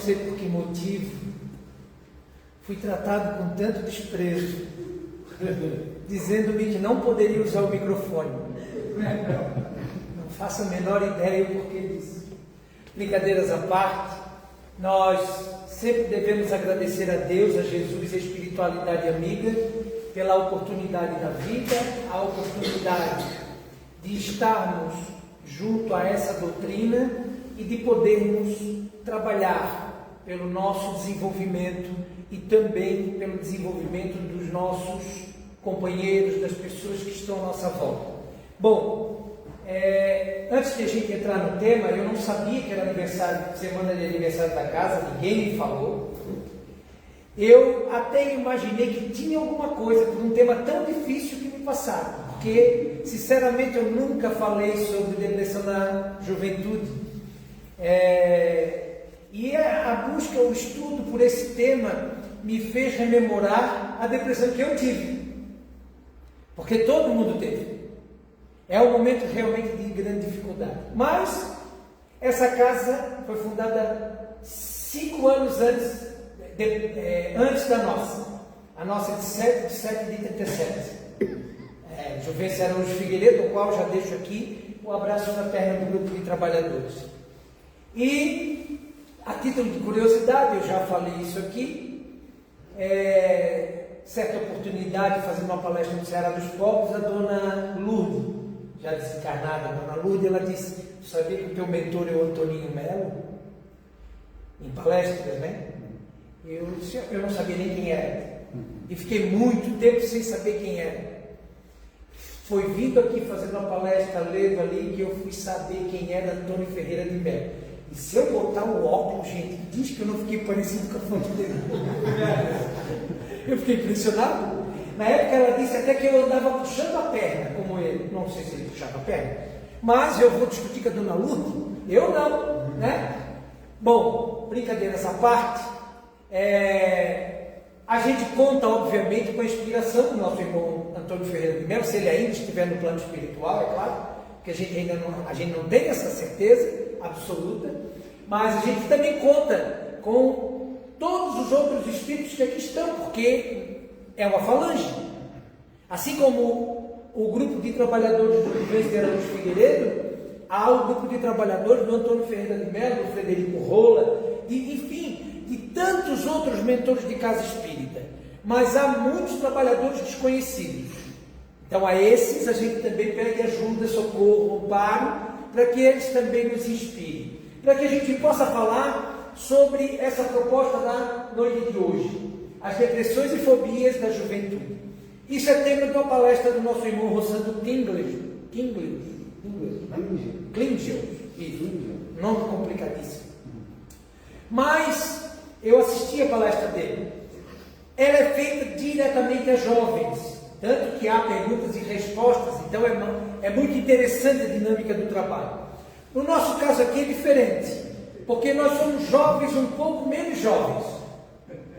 sei por que motivo, fui tratado com tanto desprezo, dizendo-me que não poderia usar o microfone. Não faço a menor ideia do porquê disso. Brincadeiras à parte, nós sempre devemos agradecer a Deus, a Jesus e a espiritualidade amiga pela oportunidade da vida, a oportunidade de estarmos junto a essa doutrina e de podermos trabalhar pelo nosso desenvolvimento e também pelo desenvolvimento dos nossos companheiros, das pessoas que estão à nossa volta. Bom, antes de a gente entrar no tema, eu não sabia que era aniversário, semana de aniversário da casa, ninguém me falou. Eu até imaginei que tinha alguma coisa por um tema tão difícil que me passaram, porque, sinceramente, eu nunca falei sobre depressão na juventude. E a busca, o estudo por esse tema me fez rememorar a depressão que eu tive, porque todo mundo teve. É um momento realmente de grande dificuldade. Mas essa casa foi fundada 5 anos antes da nossa. A nossa é de 7 de 37. Juvencio Araújo Figueiredo, o qual já deixo aqui o abraço fraterno do grupo de trabalhadores. E, a título de curiosidade, eu já falei isso aqui, certa oportunidade de fazer uma palestra no Ceará dos Povos, a dona Lourdes, já desencarnada, a dona Lourdes, ela disse: "Tu sabia que o teu mentor é o Antoninho Melo?" Em palestras, né? Eu não sabia nem quem era. E fiquei muito tempo sem saber quem era. Foi vindo aqui fazendo uma palestra, lendo ali, que eu fui saber quem era Antônio Ferreira de Melo. E se eu botar o óculos, gente, diz que eu não fiquei parecido com a fonte dele. Eu fiquei impressionado. Na época ela disse até que eu andava puxando a perna, como ele. Não sei se ele puxava a perna. Mas eu vou discutir com a dona Lourdes? Eu não, né? Bom, brincadeiras à parte, a gente conta, obviamente, com a inspiração do nosso irmão Antônio Ferreira de Melo, se ele ainda estiver no plano espiritual, é claro, que a gente não tem essa certeza absoluta, mas a gente também conta com todos os outros espíritos que aqui estão, porque é uma falange. Assim como o grupo de trabalhadores do Juvencio Araújo Figueiredo, há o grupo de trabalhadores do Antônio Ferreira de Melo, do Frederico Rola, enfim, de tantos outros mentores de casa espírita. Mas há muitos trabalhadores desconhecidos. Então a esses a gente também pede ajuda, socorro, amparo, para que eles também nos inspirem. Para que a gente possa falar sobre essa proposta da noite de hoje. As depressões e fobias da juventude. Isso é tema de uma palestra do nosso irmão Rossando Klingel. Nome complicadíssimo. Mas eu assisti a palestra dele. Ela é feita diretamente a jovens, tanto que há perguntas e respostas, então é muito interessante a dinâmica do trabalho. No nosso caso aqui é diferente, porque nós somos jovens um pouco menos jovens,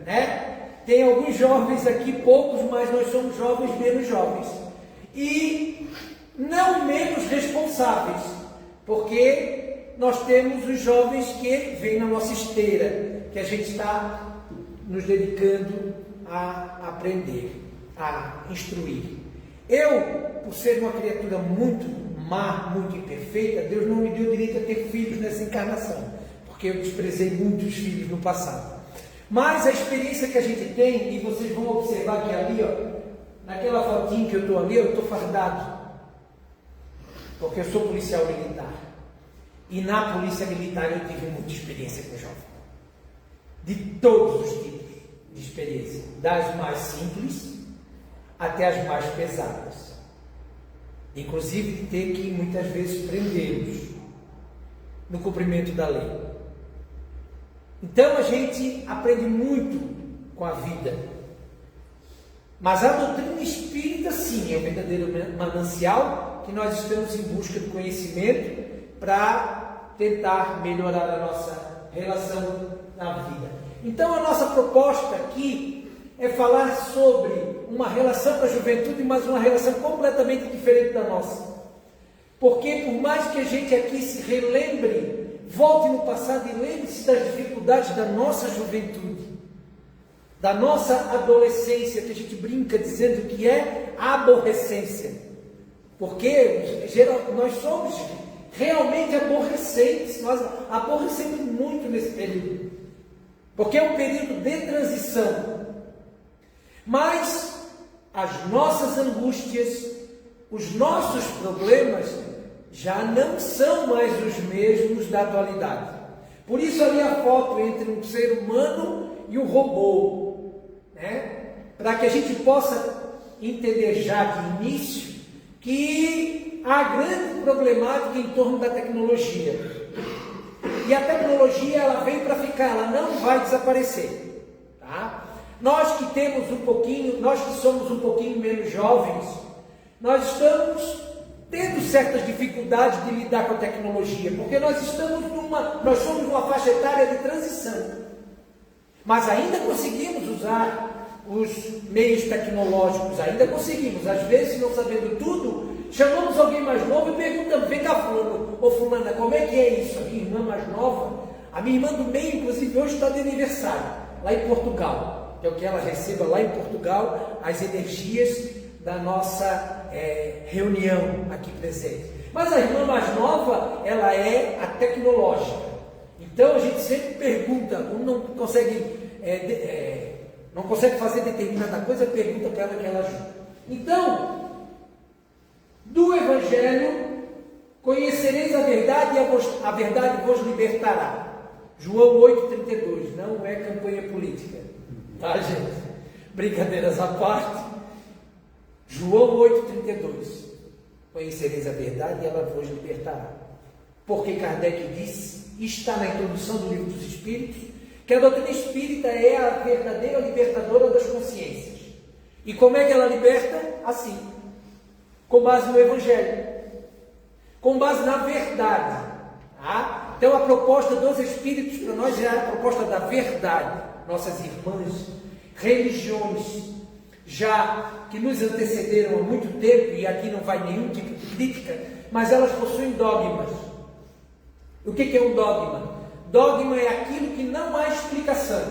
né? Tem alguns jovens aqui, poucos, mas nós somos jovens menos jovens. E não menos responsáveis, porque nós temos os jovens que vêm na nossa esteira, que a gente está nos dedicando a aprender, a instruir. Eu, por ser uma criatura muito má, muito imperfeita, Deus não me deu direito a ter filhos nessa encarnação, porque eu desprezei muitos filhos no passado. Mas a experiência que a gente tem, e vocês vão observar que ali, ó, naquela fotinha que eu estou ali, eu estou fardado, porque eu sou policial militar. E na polícia militar eu tive muita experiência com jovem. De todos os tipos de experiência. Das mais simples até as mais pesadas. Inclusive de ter que muitas vezes prendê-los no cumprimento da lei. Então a gente aprende muito com a vida. Mas a doutrina espírita, sim, é o verdadeiro manancial que nós estamos em busca do conhecimento para tentar melhorar a nossa relação na vida. Então a nossa proposta aqui é falar sobre uma relação com a juventude, mas uma relação completamente diferente da nossa. Porque por mais que a gente aqui se relembre volte no passado e lembre-se das dificuldades da nossa juventude, da nossa adolescência, que a gente brinca dizendo que é aborrecência, porque nós somos realmente aborrecentes, nós aborrecemos muito nesse período, porque é um período de transição, mas as nossas angústias, os nossos problemas já não são mais os mesmos da atualidade. Por isso ali a foto entre um ser humano e um robô, né? Para que a gente possa entender já de início que há grande problemática em torno da tecnologia. E a tecnologia, ela vem para ficar, ela não vai desaparecer, tá? Nós que temos um pouquinho, nós que somos um pouquinho menos jovens, nós estamos tendo certas dificuldades de lidar com a tecnologia, porque nós somos numa faixa etária de transição, mas ainda conseguimos usar os meios tecnológicos, ainda conseguimos, às vezes não sabendo tudo, chamamos alguém mais novo e perguntamos, vem cá fulano, ou fulana, como é que é isso? A minha irmã mais nova, a minha irmã do meio, inclusive hoje está de aniversário, lá em Portugal, que é o que ela receba lá em Portugal, as energias da nossa reunião aqui presente. Mas a irmã mais nova, ela é a tecnológica. Então a gente sempre pergunta, não consegue fazer determinada coisa, pergunta para ela que ela ajuda. Então, do Evangelho, conhecereis a verdade e a verdade vos libertará. João 8,32, não é campanha política, tá, gente? Brincadeiras à parte. João 8,32, conhecereis a verdade e ela vos libertará. Porque Kardec disse, está na introdução do Livro dos Espíritos, que a doutrina espírita é a verdadeira libertadora das consciências. E como é que ela liberta? Assim, com base no Evangelho, com base na verdade. Tá? Então a proposta dos Espíritos para nós é a proposta da verdade. Nossas irmãs, religiões, já que nos antecederam há muito tempo, e aqui não vai nenhum tipo de crítica, mas elas possuem dogmas. O que é um dogma? Dogma é aquilo que não há explicação.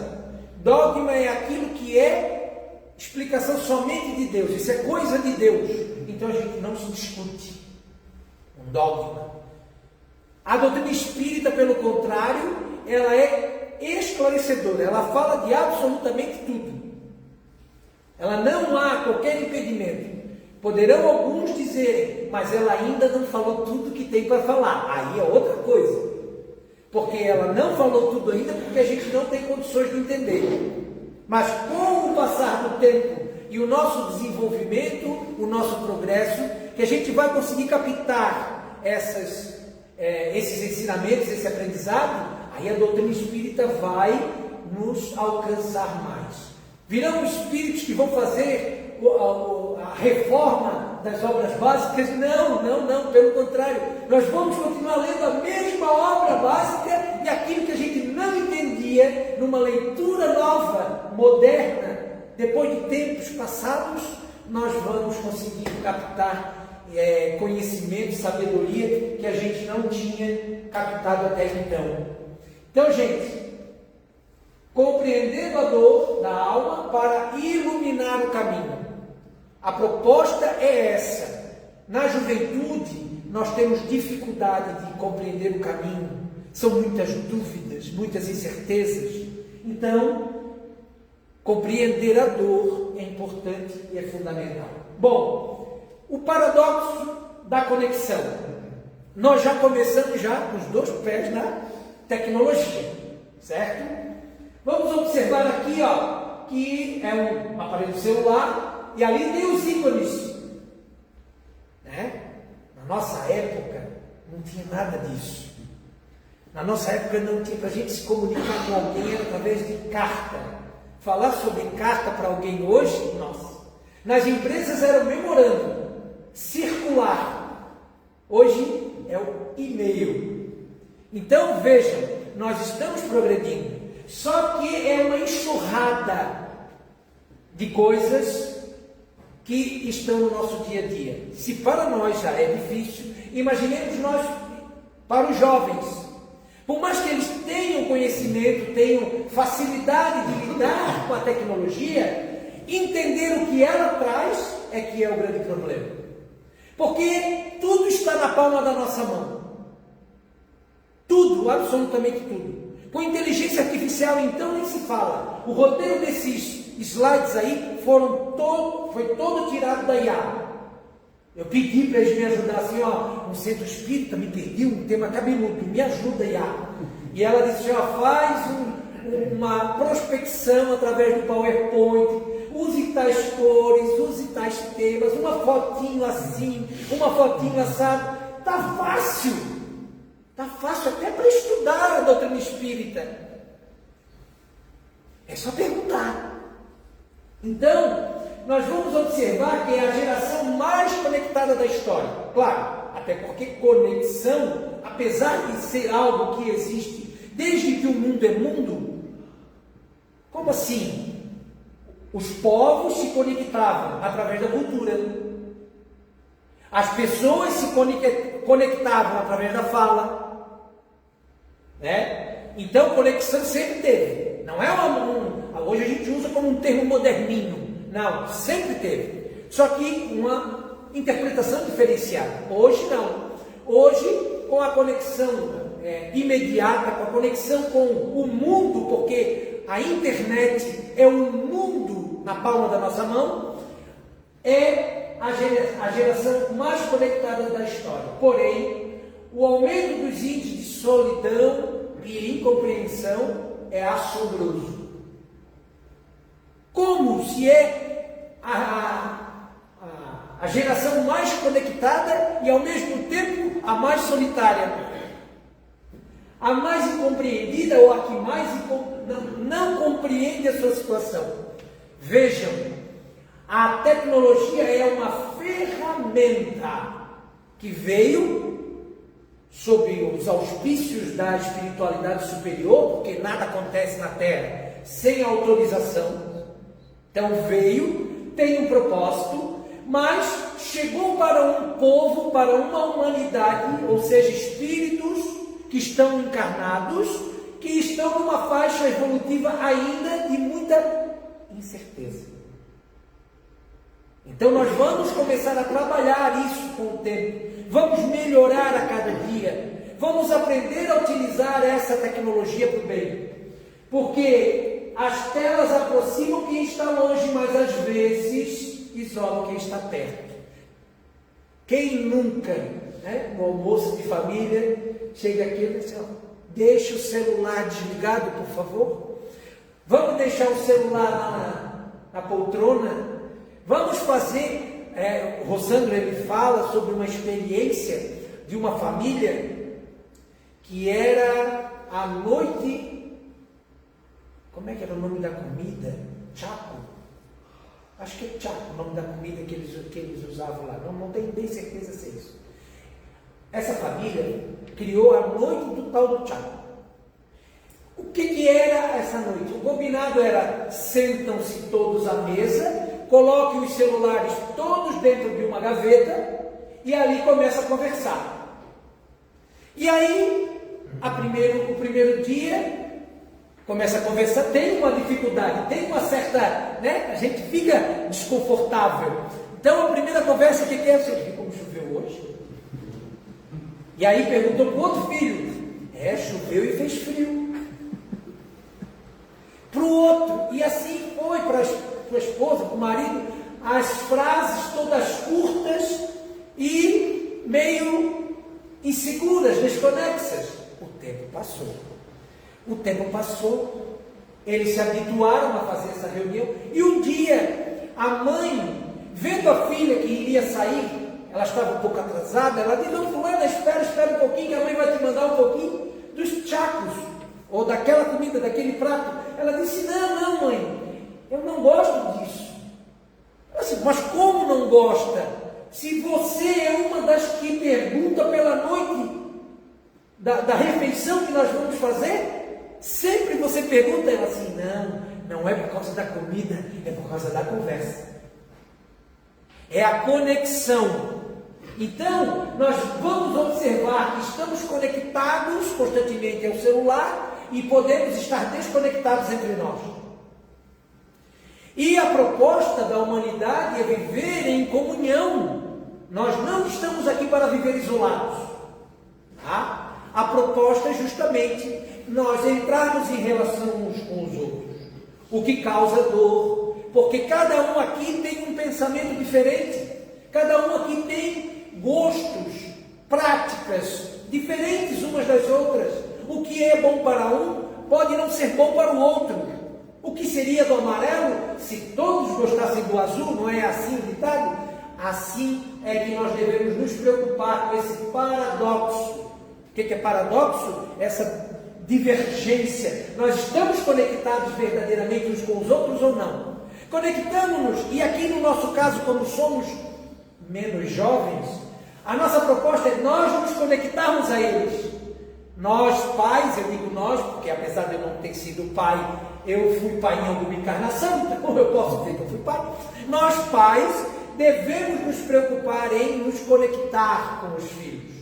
Dogma é aquilo que é explicação somente de Deus. Isso é coisa de Deus. Então a gente não se discute. Um dogma. A doutrina espírita, pelo contrário, ela é esclarecedora. Ela fala de absolutamente tudo. Ela não há qualquer impedimento. Poderão alguns dizerem, mas ela ainda não falou tudo que tem para falar. Aí é outra coisa. Porque ela não falou tudo ainda porque a gente não tem condições de entender. Mas com o passar do tempo e o nosso desenvolvimento, o nosso progresso, que a gente vai conseguir captar esses ensinamentos, esse aprendizado, aí a doutrina espírita vai nos alcançar mais. Virão espíritos que vão fazer a reforma das obras básicas? Não, pelo contrário, nós vamos continuar lendo a mesma obra básica e aquilo que a gente não entendia numa leitura nova, moderna, depois de tempos passados, nós vamos conseguir captar conhecimento, sabedoria que a gente não tinha captado até então. Então, gente, compreendendo a dor da alma para iluminar o caminho. A proposta é essa. Na juventude, nós temos dificuldade de compreender o caminho. São muitas dúvidas, muitas incertezas. Então, compreender a dor é importante e é fundamental. Bom, o paradoxo da conexão. Nós já começamos com os dois pés na tecnologia, certo? Vamos observar aqui, que é um aparelho celular e ali tem os ícones. Né? Na nossa época não tinha nada disso. Na nossa época não tinha, para a gente se comunicar com alguém era através de carta. Falar sobre carta para alguém hoje, nossa. Nas empresas era o memorando, circular. Hoje é o e-mail. Então vejam, nós estamos progredindo. Só que é uma enxurrada de coisas que estão no nosso dia a dia. Se para nós já é difícil, imaginemos nós para os jovens. Por mais que eles tenham conhecimento, tenham facilidade de lidar com a tecnologia, entender o que ela traz é que é o grande problema. Porque tudo está na palma da nossa mão. Tudo, absolutamente tudo. Com inteligência artificial, então, nem se fala. O roteiro desses slides aí foi todo tirado da IA. Eu pedi para eles me ajudarem, assim, um centro espírita me pediu um tema cabeludo, me ajuda, IA. E ela disse, faz uma prospecção através do PowerPoint, use tais cores, use tais temas, uma fotinho assim, uma fotinho assado. Está fácil. Está fácil até para estudar a doutrina espírita. É só perguntar. Então, nós vamos observar que é a geração mais conectada da história. Claro, até porque conexão, apesar de ser algo que existe desde que o mundo é mundo, como assim? Os povos se conectavam através da cultura. As pessoas se conectavam através da fala. Né? Então, conexão sempre teve. Não é hoje a gente usa como um termo moderninho. Não, sempre teve. Só que uma interpretação diferenciada. Hoje não. Hoje, com a conexão imediata, com a conexão com o mundo, porque a internet é um mundo na palma da nossa mão, é a geração mais conectada da história. Porém, o aumento dos índices de solidão e incompreensão é assombroso. Como se é a geração mais conectada e ao mesmo tempo a mais solitária, a mais incompreendida ou a que mais não compreende a sua situação. Vejam, a tecnologia é uma ferramenta que veio sob os auspícios da espiritualidade superior, porque nada acontece na Terra sem autorização. Então veio, tem um propósito, mas chegou para um povo, para uma humanidade, ou seja, espíritos que estão encarnados, que estão numa faixa evolutiva ainda de muita incerteza. Então nós vamos começar a trabalhar isso com o tempo. Vamos melhorar a cada dia. Vamos aprender a utilizar essa tecnologia para o bem. Porque as telas aproximam quem está longe, mas às vezes isolam quem está perto. Quem nunca, no almoço de família, chega aqui e diz, deixa o celular desligado, por favor. Vamos deixar o celular lá na poltrona. Vamos fazer... o Rosandro, ele fala sobre uma experiência de uma família que era à noite, como é que era o nome da comida? Chaco? Acho que é Chaco o nome da comida que eles usavam lá, não tenho bem certeza se é isso. Essa família criou a noite do tal do Chaco. O que era essa noite? O combinado era, sentam-se todos à mesa, coloquem os celulares todos dentro de uma gaveta e ali começa a conversar. E aí, o primeiro dia, começa a conversar, tem uma dificuldade, tem uma certa, a gente fica desconfortável. Então, a primeira conversa, que é? Você viu como choveu hoje? E aí perguntou para o outro filho, choveu e fez frio. Para o outro, e assim foi para a esposa, para o marido, as frases todas curtas e meio inseguras, desconexas. O tempo passou, eles se habituaram a fazer essa reunião, e um dia, a mãe, vendo a filha que iria sair, ela estava um pouco atrasada, ela disse, não, fulana, espera um pouquinho, que a mãe vai te mandar um pouquinho dos chacos, ou daquela comida, daquele prato. Ela disse, não, mãe, eu não gosto disso. Ela disse, mas como não gosta? Se você é uma das que pergunta pela noite da refeição que nós vamos fazer, sempre você pergunta. Ela assim, não é por causa da comida, é por causa da conversa. É a conexão Então, nós vamos observar que estamos conectados constantemente ao celular e podemos estar desconectados entre nós. E a proposta da humanidade é viver em comunhão. Nós não estamos aqui para viver isolados. Tá? A proposta é justamente nós entrarmos em relação uns com os outros. O que causa dor. Porque cada um aqui tem um pensamento diferente. Cada um aqui tem gostos, práticas diferentes umas das outras. O que é bom para um pode não ser bom para o outro. O que seria do amarelo se todos gostassem do azul? Não é assim o ditado? Assim é que nós devemos nos preocupar com esse paradoxo. O que é paradoxo? Essa divergência. Nós estamos conectados verdadeiramente uns com os outros ou não? Conectamos-nos, e aqui no nosso caso, como somos menos jovens, a nossa proposta é nós nos conectarmos a eles. Nós pais, eu digo nós, porque apesar de eu não ter sido pai, eu fui pai em alguma encarnação, então eu posso dizer que eu fui pai. Nós pais devemos nos preocupar em nos conectar com os filhos.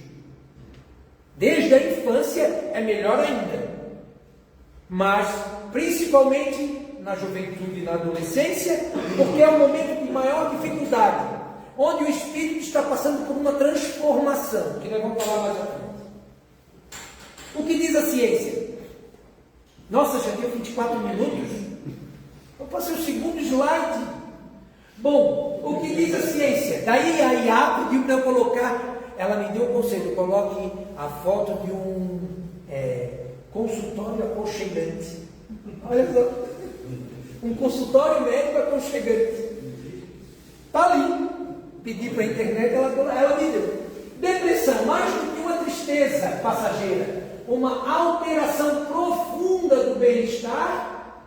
Desde a infância é melhor ainda, mas principalmente na juventude e na adolescência, porque é o momento de maior dificuldade, onde o espírito está passando por uma transformação, que nós vamos falar mais à frente. O que diz a ciência? Nossa, já deu 24 minutos? Eu passei o segundo slide. Bom, o que diz a ciência? Daí a IA pediu para eu colocar, ela me deu o conselho, coloque a foto de um consultório aconchegante. Olha só, um consultório médico aconchegante. Está ali. Pedi para a internet, ela me deu. Depressão, mais do que uma tristeza passageira, uma alteração profunda do bem-estar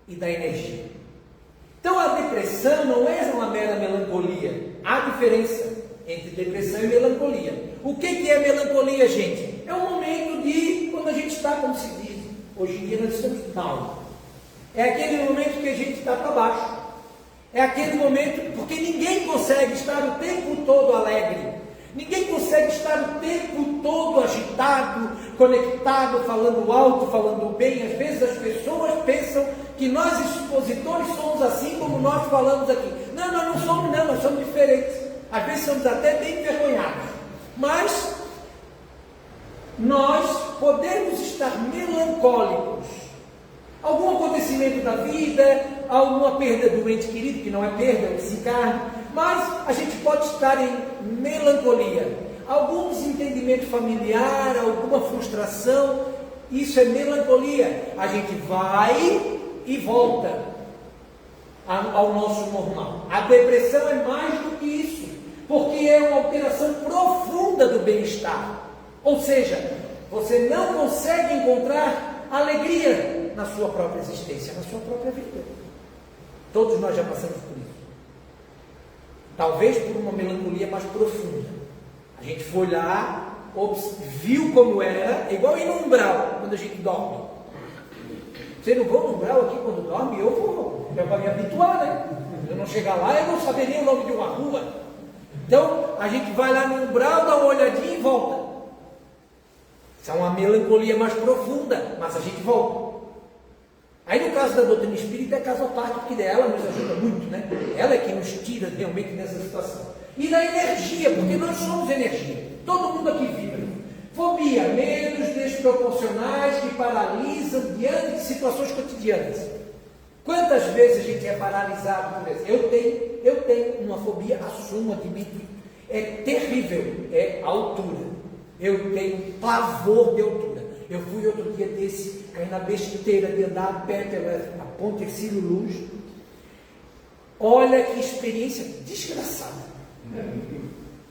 e da energia. Então a depressão não é uma mera melancolia. Há diferença entre depressão e melancolia. O que é melancolia, gente? É um momento de, quando a gente está, como se diz, hoje em dia nós estamos down. É aquele momento que a gente está para baixo. É aquele momento, porque ninguém consegue estar o tempo todo alegre. Ninguém consegue estar o tempo todo agitado, conectado, falando alto, falando bem. Às vezes as pessoas pensam que nós expositores somos assim como nós falamos aqui. Não, nós não somos não, nós somos diferentes. Às vezes somos até bem envergonhados. Mas nós podemos estar melancólicos. Algum acontecimento da vida, alguma perda do ente querido, que não é perda, é desencarne, mas a gente pode estar em melancolia. Algum desentendimento familiar, alguma frustração, isso é melancolia. A gente vai e volta ao nosso normal. A depressão é mais do que isso, porque é uma alteração profunda do bem-estar. Ou seja, você não consegue encontrar alegria na sua própria existência, na sua própria vida. Todos nós já passamos por isso. Talvez por uma melancolia mais profunda. A gente foi lá, viu como era, igual ir no umbral, quando a gente dorme. Você não vou no umbral aqui quando dorme? Eu vou, é para me habituar, né? Eu não chegar lá, eu não saber nem o nome de uma rua. Então, a gente vai lá no umbral, dá uma olhadinha e volta. Isso é uma melancolia mais profunda, mas a gente volta. Aí no caso da doutrina espírita é caso à parte, porque ela nos ajuda muito, né? Ela é que nos tira realmente dessa situação. E da energia, porque nós somos energia. Todo mundo aqui vibra. Fobia, medos desproporcionais que paralisam diante de situações cotidianas. Quantas vezes a gente é paralisado por isso? Eu tenho uma fobia, assumo, admito. É terrível, é a altura. Eu tenho pavor de altura. Eu fui outro dia desse, caí na besteira de andar a pé pela ponte Ercílio Luz. Olha que experiência desgraçada.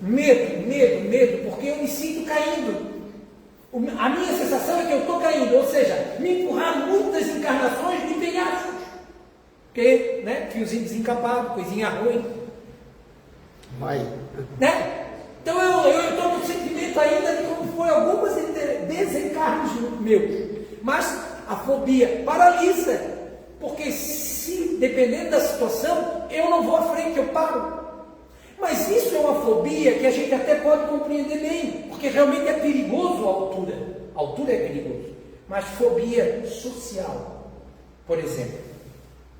Medo, porque eu me sinto caindo. A minha sensação é que eu estou caindo, ou seja, me empurrar muitas encarnações de penhascos. Porque, né, fiozinho desencapado, coisinha ruim. Vai. Né? Então eu estou no sentimento ainda de como foi algumas desencarnos meus. Mas a fobia paralisa, porque se dependendo da situação, eu não vou à frente, eu paro. Mas isso é uma fobia que a gente até pode compreender bem, porque realmente é perigoso a altura. A altura é perigoso. Mas fobia social, por exemplo,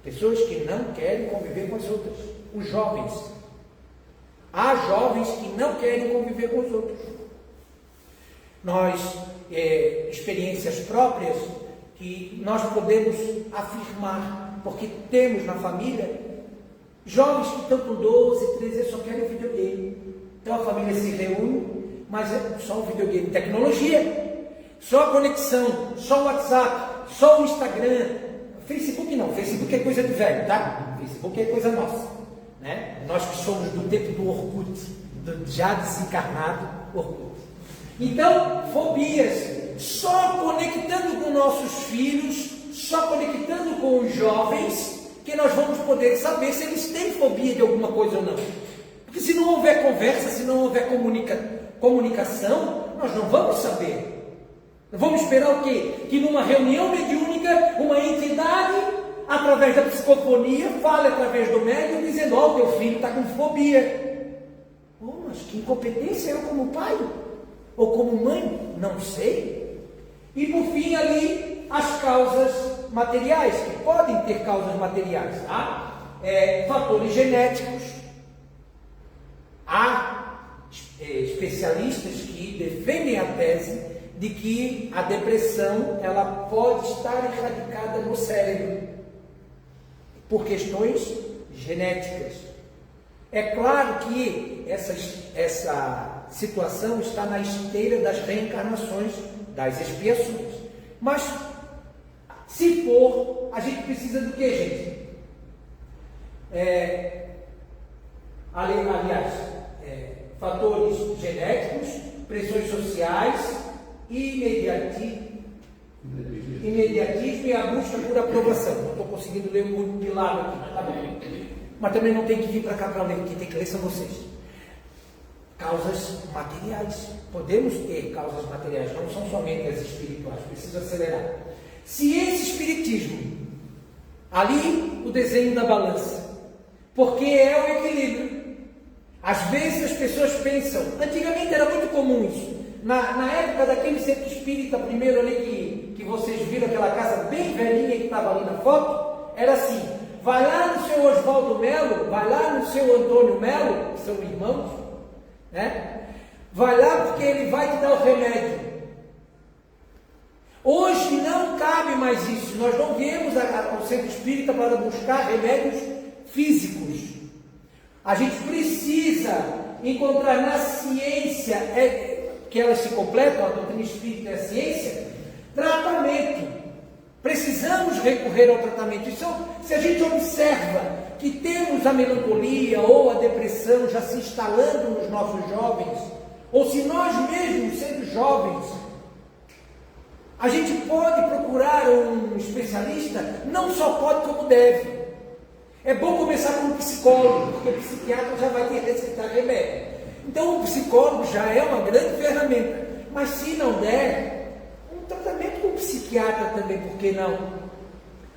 pessoas que não querem conviver com as outras, os jovens. Há jovens que não querem conviver com os outros. Nós, experiências próprias, que nós podemos afirmar, porque temos na família jovens que estão com 12, 13 anos, só querem videogame. Então a família se reúne, mas é só o videogame, tecnologia, só a conexão, só o WhatsApp, só o Instagram. Facebook não, Facebook é coisa de velho, tá? Facebook é coisa nossa, né? Nós que somos do tempo do Orkut, do já desencarnado Orkut. Então, fobias, só conectando com nossos filhos, só conectando com os jovens, que nós vamos poder saber se eles têm fobia de alguma coisa ou não. Porque se não houver conversa, se não houver comunicação, nós não vamos saber. Vamos esperar o quê? Que numa reunião mediúnica, uma entidade, através da psicofonia, fale através do médium, dizendo: ó, teu filho está com fobia. Oh, mas que incompetência, eu como pai? Ou como mãe? Não sei. E por fim ali, as causas materiais, que podem ter causas materiais, tá? Fatores genéticos. Há especialistas que defendem a tese de que a depressão ela pode estar erradicada no cérebro por questões genéticas. É claro que essa situação está na esteira das reencarnações, das expiações. Mas, se for, a gente precisa do que, gente? Aliás, fatores genéticos, pressões sociais, imediatismo e a busca por aprovação. Não estou conseguindo ler muito de lado aqui, mas tá bom. Mas também não tem que vir para cá para ler, quem tem que ler são vocês. Causas materiais. Podemos ter causas materiais, não são somente as espirituais. Preciso acelerar. Ciência e espiritismo. Ali o desenho da balança. Porque é o equilíbrio. Às vezes as pessoas pensam, antigamente era muito comum isso. Na época daquele centro espírita, primeiro ali que vocês viram, aquela casa bem velhinha que estava ali na foto, era assim: vai lá no seu Oswaldo Melo, vai lá no seu Antônio Melo, que são irmãos, né? Vai lá porque ele vai te dar o remédio. Hoje não cabe mais isso. Nós não viemos ao centro espírita para buscar remédios físicos. A gente precisa encontrar na ciência, que elas se completam, a doutrina espírita é a ciência, tratamento. Precisamos recorrer ao tratamento. Então, se a gente observa que temos a melancolia ou a depressão já se instalando nos nossos jovens, ou se nós mesmos, sendo jovens, a gente pode procurar um especialista, não só pode como deve. É bom começar com um psicólogo, porque o psiquiatra já vai ter que receitar remédio. Então o psicólogo já é uma grande ferramenta. Mas se não der, um tratamento com o psiquiatra também, por que não?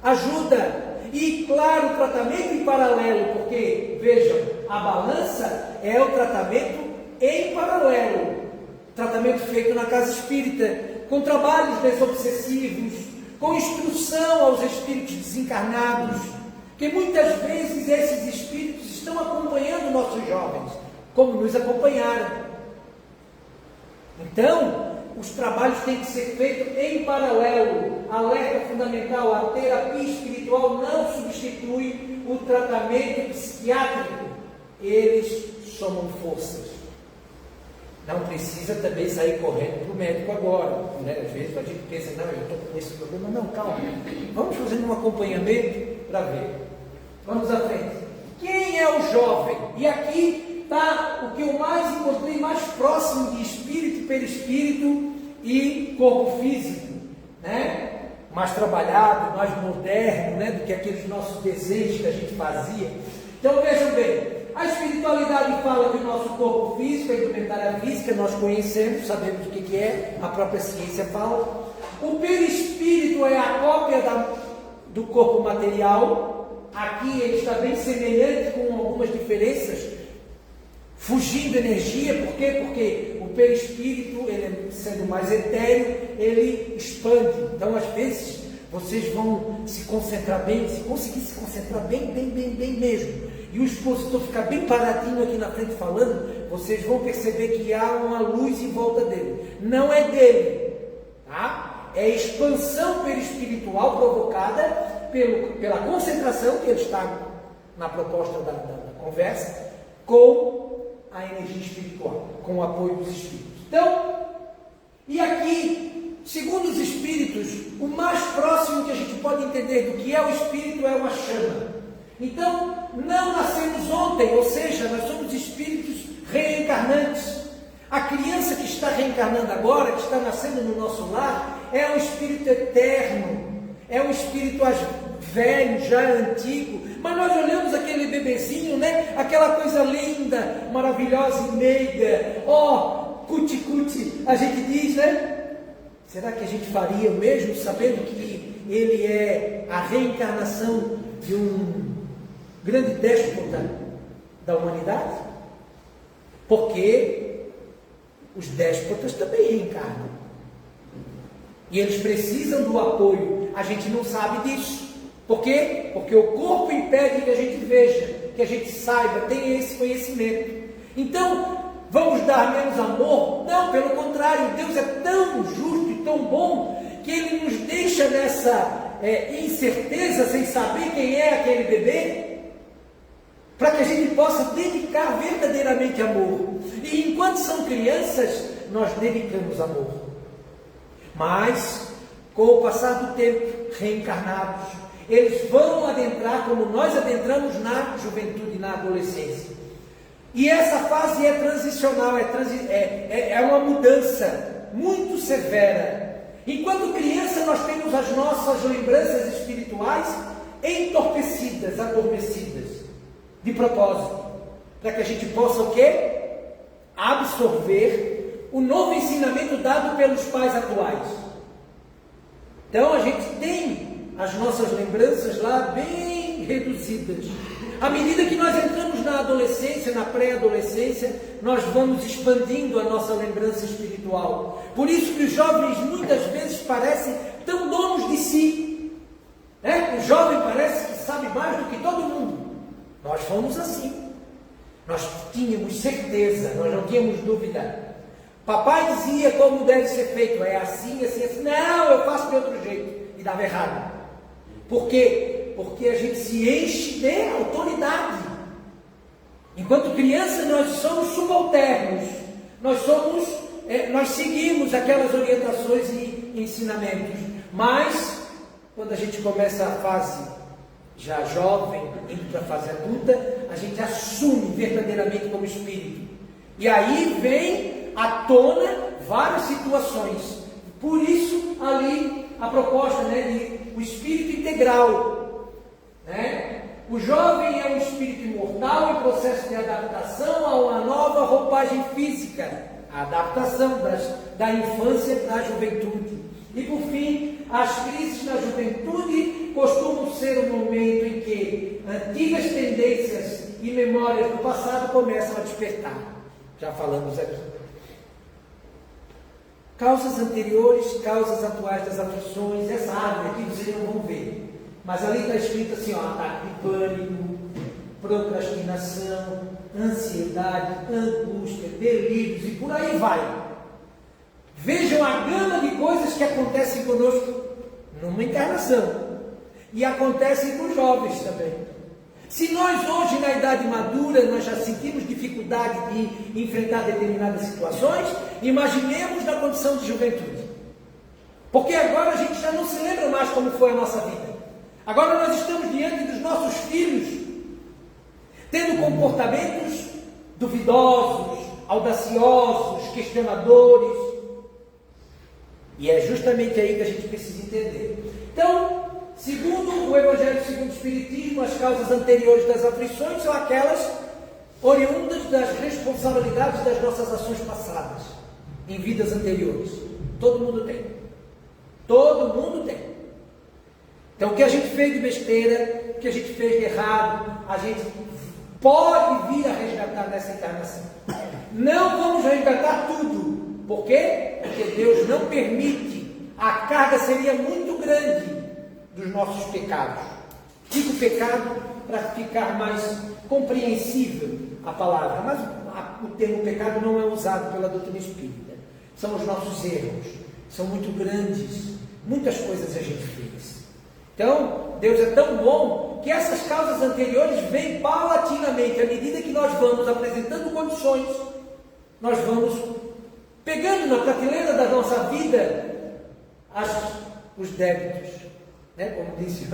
Ajuda. E claro, o tratamento em paralelo, porque, vejam, a balança é o tratamento em paralelo. Tratamento feito na casa espírita, com trabalhos desobsessivos, com instrução aos espíritos desencarnados, que muitas vezes esses espíritos estão acompanhando nossos jovens, como nos acompanharam. Então, os trabalhos têm que ser feitos em paralelo. Alerta fundamental: a terapia espiritual não substitui o tratamento psiquiátrico. Eles somam forças. Não precisa também sair correndo para o médico agora, né? Às vezes a gente pensa: não, eu estou com esse problema. Não, calma, vamos fazendo um acompanhamento para ver. Vamos à frente. Quem é o jovem? E aqui está o que eu mais encontrei mais próximo de espírito, perispírito e corpo físico, né? Mais trabalhado, mais moderno, né? Do que aqueles nossos desejos que a gente fazia. Então vejam bem, a espiritualidade fala que o nosso corpo físico, a indumentária física, nós conhecemos, sabemos o que é, a própria ciência fala. O perispírito é a cópia do corpo material. Aqui ele está bem semelhante, com algumas diferenças fugindo energia. Por quê? Porque o perispírito, ele sendo mais etéreo, ele expande. Então, às vezes, vocês vão se concentrar bem, se conseguir se concentrar bem mesmo, e o expositor ficar bem paradinho aqui na frente falando, vocês vão perceber que há uma luz em volta dele. Não é dele, tá? É a expansão perispiritual provocada pela concentração que ele está na proposta da conversa, com a energia espiritual, com o apoio dos espíritos. Então, e aqui, segundo os espíritos, o mais próximo que a gente pode entender do que é o espírito é uma chama. Então, não nascemos ontem, ou seja, nós somos espíritos reencarnantes. A criança que está reencarnando agora, que está nascendo no nosso lar, é um espírito eterno, é um espírito velho, já antigo, mas nós olhamos aquele bebezinho, né? Aquela coisa linda, maravilhosa e meiga, cuti-cuti, a gente diz, né? Será que a gente faria o mesmo, sabendo que ele é a reencarnação de um grande déspota da humanidade? Porque os déspotas também reencarnam. E eles precisam do apoio. A gente não sabe disso. Por quê? Porque o corpo impede que a gente veja, que a gente saiba, tenha esse conhecimento. Então, vamos dar menos amor? Não, pelo contrário, Deus é tão justo e tão bom que Ele nos deixa nessa incerteza, sem saber quem é aquele bebê, para que a gente possa dedicar verdadeiramente amor. E enquanto são crianças, nós dedicamos amor. Mas, com o passar do tempo, reencarnados, eles vão adentrar, como nós adentramos na juventude e na adolescência. E essa fase é transicional, é uma mudança muito severa. Enquanto criança, nós temos as nossas lembranças espirituais entorpecidas, adormecidas, de propósito, para que a gente possa o quê? Absorver o novo ensinamento dado pelos pais atuais. Então a gente tem as nossas lembranças lá bem reduzidas. À medida que nós entramos na adolescência, na pré-adolescência, nós vamos expandindo a nossa lembrança espiritual. Por isso que os jovens muitas vezes parecem tão donos de si. O jovem parece que sabe mais do que todo mundo. Nós fomos assim. Nós tínhamos certeza, nós não tínhamos dúvida. Papai dizia como deve ser feito, é assim, assim, assim. Não, eu faço de outro jeito. E dava errado. Por quê? Porque a gente se enche de autoridade. Enquanto criança, nós somos subalternos. Nós seguimos aquelas orientações e ensinamentos. Mas, quando a gente começa a fase já jovem, indo para a fase adulta, a gente assume verdadeiramente como espírito. E aí vem à tona várias situações. Por isso, ali, a proposta de o espírito integral. O jovem é um espírito imortal em processo de adaptação a uma nova roupagem física. A adaptação da infância para a juventude. E por fim, as crises na juventude costumam ser o momento em que antigas tendências e memórias do passado começam a despertar. Já falamos aqui. Causas anteriores, causas atuais das aflições. Essa árvore aqui vocês não vão ver. Mas ali está escrito assim, ataque de pânico, procrastinação, ansiedade, angústia, delírios e por aí vai. Vejam a gama de coisas que acontecem conosco numa encarnação. E acontecem com os jovens também. Se nós hoje, na idade madura, nós já sentimos dificuldade de enfrentar determinadas situações, imaginemos na condição de juventude. Porque agora a gente já não se lembra mais como foi a nossa vida. Agora nós estamos diante dos nossos filhos, tendo comportamentos duvidosos, audaciosos, questionadores. E é justamente aí que a gente precisa entender. Então, segundo o Evangelho segundo o Espiritismo, as causas anteriores das aflições são aquelas oriundas das responsabilidades das nossas ações passadas, em vidas anteriores. Todo mundo tem. Todo mundo tem. Então, o que a gente fez de besteira, o que a gente fez de errado, a gente pode vir a resgatar nessa encarnação. Não vamos resgatar tudo. Por quê? Porque Deus não permite. A carga seria muito grande dos nossos pecados. Digo pecado para ficar mais compreensível a palavra, mas o termo pecado não é usado pela doutrina espírita. São os nossos erros, são muito grandes, muitas coisas a gente fez. Então, Deus é tão bom que essas causas anteriores vêm paulatinamente, à medida que nós vamos apresentando condições, nós vamos pegando na prateleira da nossa vida os débitos. Né? Como disse,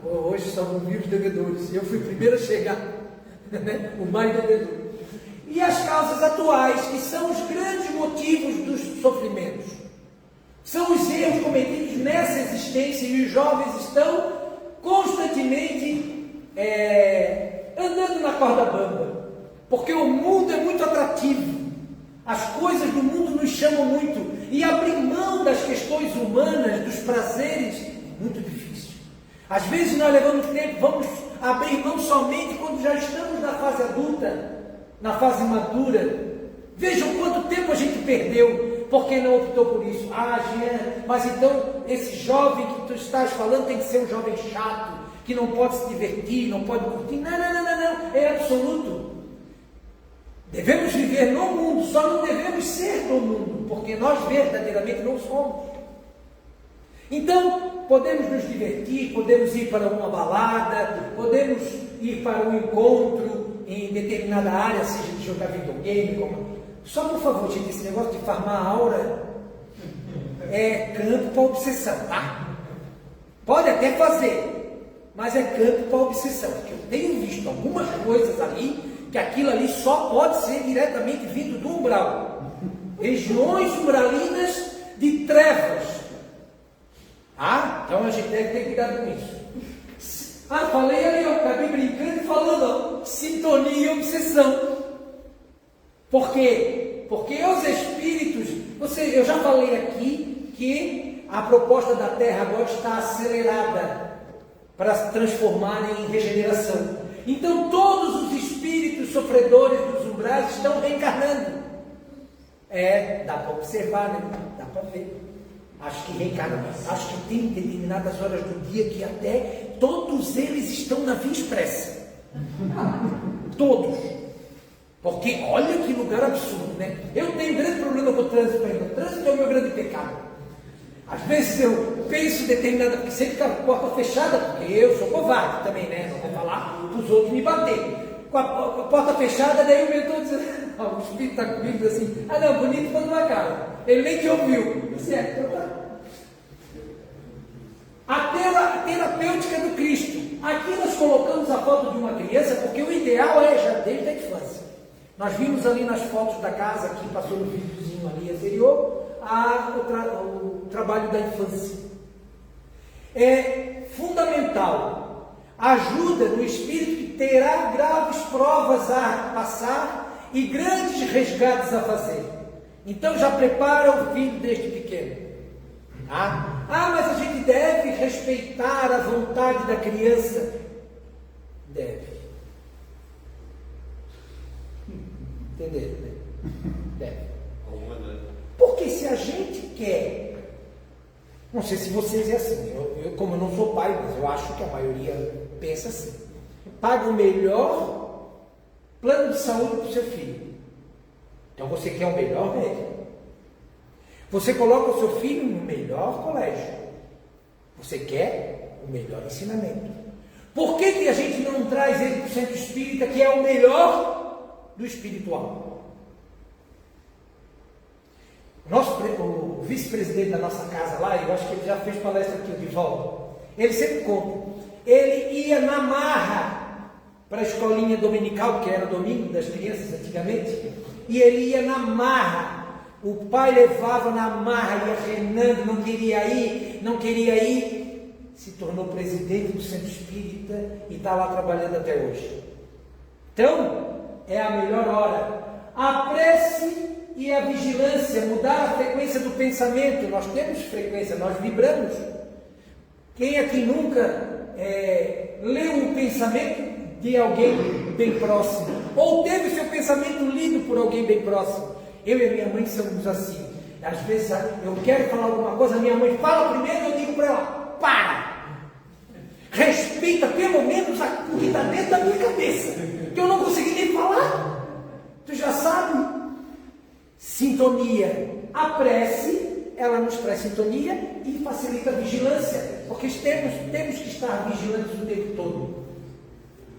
hoje são 1.000 devedores, eu fui o primeiro a chegar, né? O mais devedor. E as causas atuais, que são os grandes motivos dos sofrimentos, são os erros cometidos nessa existência, e os jovens estão constantemente andando na corda bamba, porque o mundo é muito atrativo, as coisas do mundo nos chamam muito, e abrir mão das questões humanas, dos prazeres, é muito difícil. Às vezes nós levamos tempo, vamos abrir mão somente quando já estamos na fase adulta, na fase madura. Vejam quanto tempo a gente perdeu, porque não optou por isso. Ah, Jean, mas então esse jovem que tu estás falando tem que ser um jovem chato, que não pode se divertir, não pode curtir. Não, é absoluto. Devemos viver no mundo, só não devemos ser do mundo, porque nós verdadeiramente não somos. Então, podemos nos divertir, podemos ir para uma balada, podemos ir para um encontro em determinada área, seja de jogar videogame, só por favor, gente, esse negócio de farmar a aura é campo para obsessão, tá? Pode até fazer, mas é campo para obsessão, porque eu tenho visto algumas coisas ali, que aquilo ali só pode ser diretamente vindo do umbral, regiões umbralinas de trevas. Então a gente deve ter cuidado com isso. Falei ali, acabei brincando e falando, sintonia e obsessão. Por quê? Porque os espíritos, eu já falei aqui que a proposta da Terra agora está acelerada para se transformar em regeneração. Então todos os espíritos sofredores dos umbrais estão reencarnando. Dá para observar, né? Dá para ver. Acho que reencarna, acho que tem determinadas horas do dia que até todos eles estão na Via Expressa. Todos. Porque olha que lugar absurdo, né? Eu tenho grande problema com o trânsito ainda. O trânsito é o meu grande pecado. Às vezes eu penso determinada, porque sempre fica com a porta fechada, porque eu sou covarde também, né? Não vou falar para os outros me bater. Com a porta fechada, daí o mentor diz, o espírito está comigo assim, não, bonito quando na cara. Ele nem te ouviu. Certo, então tá. A terapêutica do Cristo. Aqui nós colocamos a foto de uma criança, porque o ideal é já desde a infância. Nós vimos ali nas fotos da casa, que passou no videozinho ali anterior, o trabalho da infância. É fundamental. Ajuda no espírito que terá graves provas a passar e grandes resgates a fazer. Então já prepara o filho desde pequeno. Mas a gente deve respeitar a vontade da criança. Deve. Entenderam, né? Deve. Porque se a gente quer, não sei se vocês é assim, eu como eu não sou pai, mas eu acho que a maioria pensa assim, paga o melhor plano de saúde para o seu filho. Então você quer o melhor médico. Você coloca o seu filho no melhor colégio. Você quer o melhor ensinamento. Por que a gente não traz ele para o centro espírita, que é o melhor do espiritual? O vice-presidente da nossa casa lá, eu acho que ele já fez palestra aqui de volta. Ele sempre conta. Ele ia na marra para a escolinha dominical, que era o domingo das crianças antigamente, e ele ia na marra. O pai levava na marra, ia renando, não queria ir, se tornou presidente do centro espírita e está lá trabalhando até hoje. Então, é a melhor hora. A prece e a vigilância, mudar a frequência do pensamento. Nós temos frequência, nós vibramos. Quem aqui nunca leu um pensamento de alguém bem próximo, ou teve o seu pensamento lido por alguém bem próximo. Eu e a minha mãe somos assim. Às vezes eu quero falar alguma coisa, a minha mãe fala primeiro e eu digo para ela, para! Respeita pelo menos o que está dentro da minha cabeça, que eu não consegui nem falar. Tu já sabe? Sintonia. A prece, ela nos traz sintonia e facilita a vigilância, porque temos que estar vigilantes o tempo todo.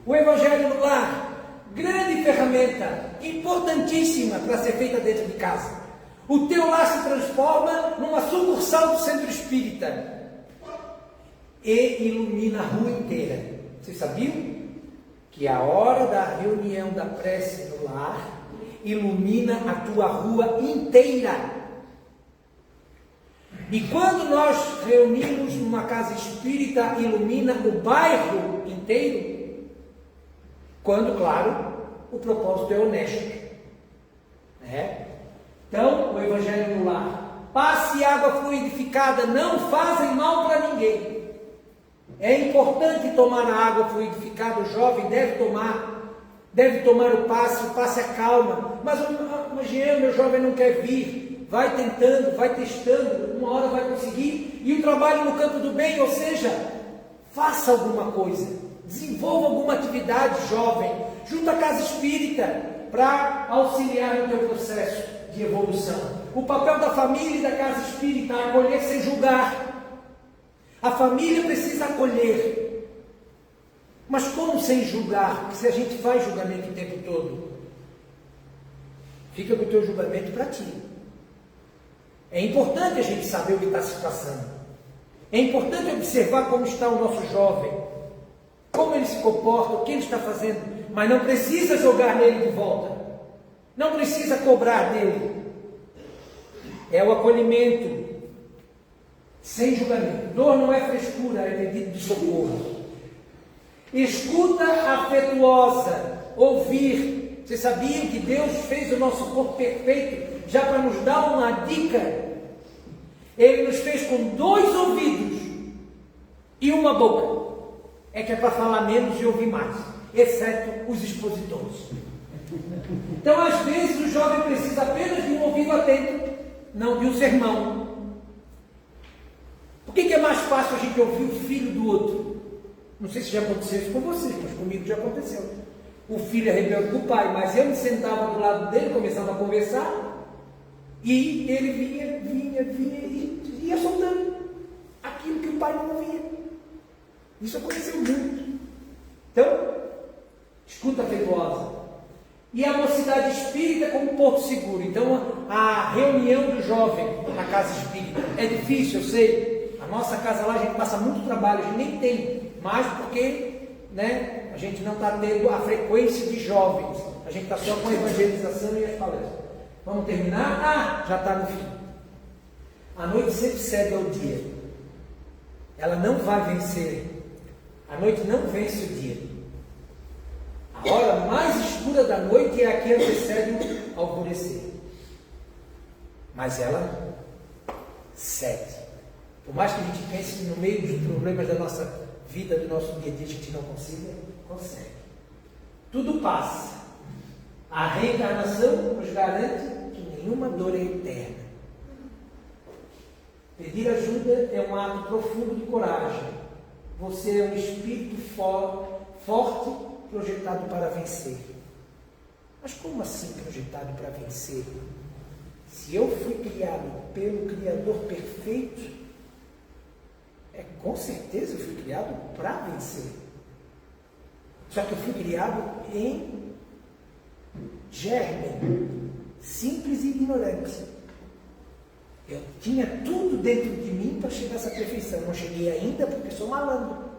O Evangelho no lar, grande ferramenta, importantíssima para ser feita dentro de casa. O teu lar se transforma numa sucursal do centro espírita e ilumina a rua inteira. Vocês sabiam que a hora da reunião da prece no lar ilumina a tua rua inteira? E quando nós reunimos numa casa espírita, ilumina o bairro inteiro? Quando, claro, o propósito é honesto, né? Então, o Evangelho no lar. Passe e água fluidificada não fazem mal para ninguém. É importante tomar a água fluidificada, o jovem deve tomar o passe acalma. Mas Jean, meu jovem não quer vir. Vai tentando, vai testando, uma hora vai conseguir. E o trabalho no campo do bem, ou seja, faça alguma coisa. Desenvolva alguma atividade, jovem. Junta a casa espírita para auxiliar no teu processo de evolução. O papel da família e da casa espírita é acolher sem julgar. A família precisa acolher. Mas como sem julgar? Porque se a gente faz julgamento o tempo todo, fica com o teu julgamento para ti. É importante a gente saber o que está se passando. É importante observar como está o nosso jovem, como ele se comporta, o que ele está fazendo, mas não precisa jogar nele de volta. Não precisa cobrar dele. É o acolhimento, sem julgamento. Dor não é frescura, é pedido de socorro. Escuta afetuosa, ouvir. Vocês sabiam que Deus fez o nosso corpo perfeito já para nos dar uma dica? Ele nos fez com 2 ouvidos e uma boca. É que é para falar menos e ouvir mais, exceto os expositores. Então, às vezes, o jovem precisa apenas de um ouvido atento, não de um sermão. Por que é mais fácil a gente ouvir o filho do outro? Não sei se já aconteceu isso com vocês, mas comigo já aconteceu. O filho é rebelde com o pai, mas eu me sentava do lado dele, começava a conversar, e ele vinha e ia soltando aquilo que o pai não ouvia. Isso aconteceu muito. Então, escuta afetuosa. E a mocidade espírita como porto seguro. Então, a reunião do jovem na casa espírita é difícil, eu sei. A nossa casa lá, a gente passa muito trabalho, a gente nem tem mais porque, né, a gente não está tendo a frequência de jovens. A gente está só com a evangelização e as palestras. Vamos terminar? Já está no fim. A noite sempre cede ao dia. Ela não vai vencer. A noite não vence o dia. A hora mais escura da noite é a que antecede o alvorecer. Mas ela cede. Por mais que a gente pense que no meio dos problemas da nossa vida, do nosso dia a dia, a gente não consiga, consegue. Tudo passa. A reencarnação nos garante que nenhuma dor é eterna. Pedir ajuda é um ato profundo de coragem. Você é um espírito forte, projetado para vencer. Mas como assim projetado para vencer? Se eu fui criado pelo Criador perfeito, com certeza eu fui criado para vencer. Só que eu fui criado em germe, simples e ignorante. Eu tinha tudo dentro de mim para chegar a essa perfeição. Não cheguei ainda porque sou malandro.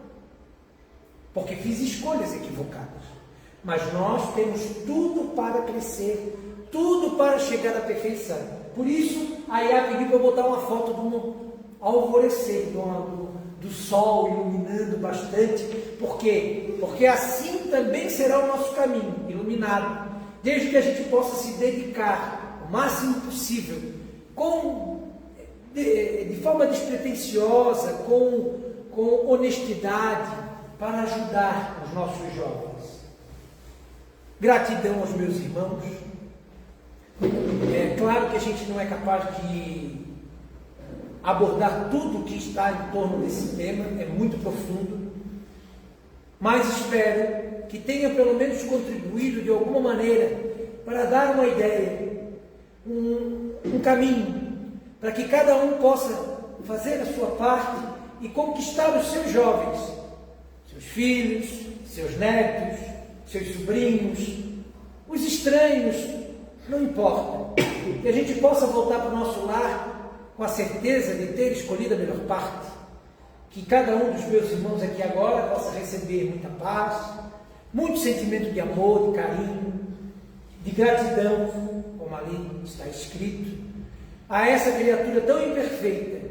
Porque fiz escolhas equivocadas. Mas nós temos tudo para crescer, tudo para chegar à perfeição. Por isso, a Iá pediu para eu botar uma foto do alvorecer, do sol iluminando bastante. Por quê? Porque assim também será o nosso caminho, iluminado. Desde que a gente possa se dedicar o máximo possível, de forma despretensiosa, com honestidade, para ajudar os nossos jovens. Gratidão aos meus irmãos. É claro que a gente não é capaz de abordar tudo o que está em torno desse tema, é muito profundo, mas espero que tenha pelo menos contribuído de alguma maneira para dar uma ideia, um caminho, para que cada um possa fazer a sua parte e conquistar os seus jovens, seus filhos, seus netos, seus sobrinhos, os estranhos, não importa, que a gente possa voltar para o nosso lar com a certeza de ter escolhido a melhor parte, que cada um dos meus irmãos aqui agora possa receber muita paz, muito sentimento de amor, de carinho, de gratidão, como ali está escrito, a essa criatura tão imperfeita,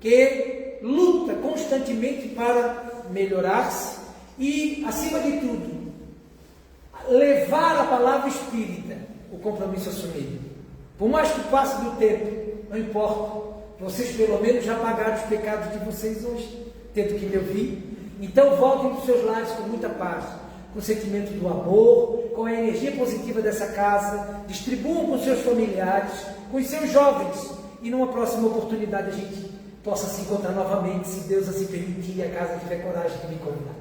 que luta constantemente para melhorar-se e, acima de tudo, levar a palavra espírita, o compromisso assumido. Por mais que passe do tempo, não importa, vocês pelo menos já pagaram os pecados de vocês hoje, tendo que me ouvir. Então voltem para os seus lares com muita paz, com o sentimento do amor, com a energia positiva dessa casa, distribuam com seus familiares, com os seus jovens, e numa próxima oportunidade a gente possa se encontrar novamente, se Deus assim permitir e a casa tiver coragem de me convidar.